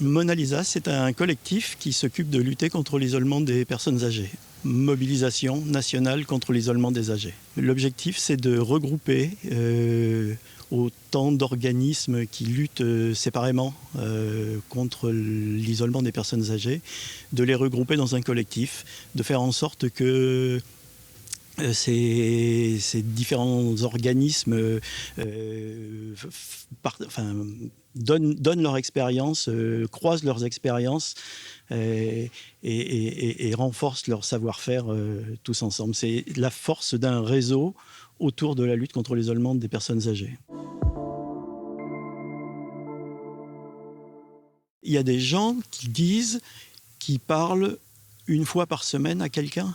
Mona Lisa, c'est un collectif qui s'occupe de lutter contre l'isolement des personnes âgées. Mobilisation nationale contre l'isolement des âgés. L'objectif, c'est de regrouper autant d'organismes qui luttent séparément contre l'isolement des personnes âgées, de les regrouper dans un collectif, de faire en sorte que ces différents organismes donnent leur expérience, croisent leurs expériences et renforcent leur savoir-faire tous ensemble. C'est la force d'un réseau autour de la lutte contre l'isolement des personnes âgées. Il y a des gens qui disent qu'ils parlent une fois par semaine à quelqu'un.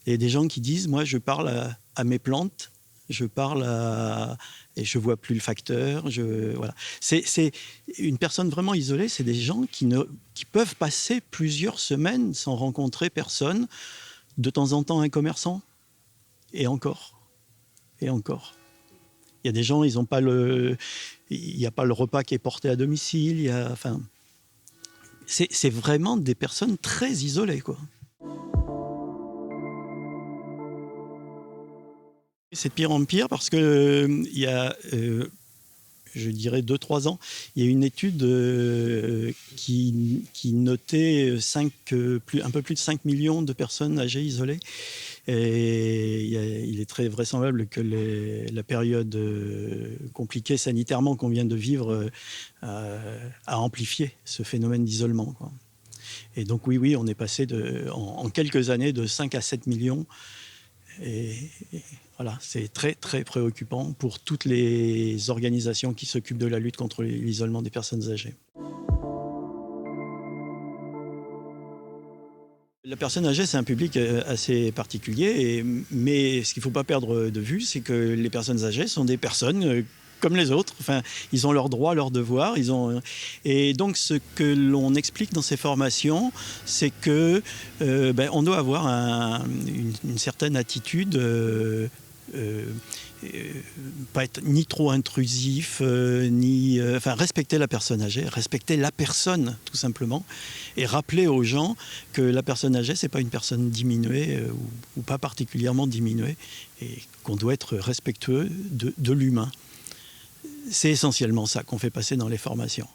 Il y a des gens qui disent, moi je parle à mes plantes, je parle et je vois plus le facteur. Voilà. C'est une personne vraiment isolée, c'est des gens qui peuvent passer plusieurs semaines sans rencontrer personne, de temps en temps un commerçant, et encore, et encore. Il y a des gens, il n'y a pas le repas qui est porté à domicile, c'est vraiment des personnes très isolées, quoi. C'est de pire en pire parce que il y a, je dirais 2-3 ans, il y a une étude qui notait un peu plus de 5 millions de personnes âgées isolées. Et il est très vraisemblable que la période compliquée sanitairement qu'on vient de vivre a amplifié ce phénomène d'isolement, quoi. Et donc oui, on est passé en quelques années de 5 à 7 millions. Et voilà, c'est très très préoccupant pour toutes les organisations qui s'occupent de la lutte contre l'isolement des personnes âgées. La personne âgée, c'est un public assez particulier, mais ce qu'il ne faut pas perdre de vue, c'est que les personnes âgées sont des personnes comme les autres. Enfin, ils ont leurs droits, leurs devoirs. Et donc, ce que l'on explique dans ces formations, c'est que on doit avoir une certaine attitude, pas être ni trop intrusif, respecter la personne âgée, respecter la personne tout simplement, et rappeler aux gens que la personne âgée, c'est pas une personne diminuée ou pas particulièrement diminuée, et qu'on doit être respectueux de l'humain. C'est essentiellement ça qu'on fait passer dans les formations.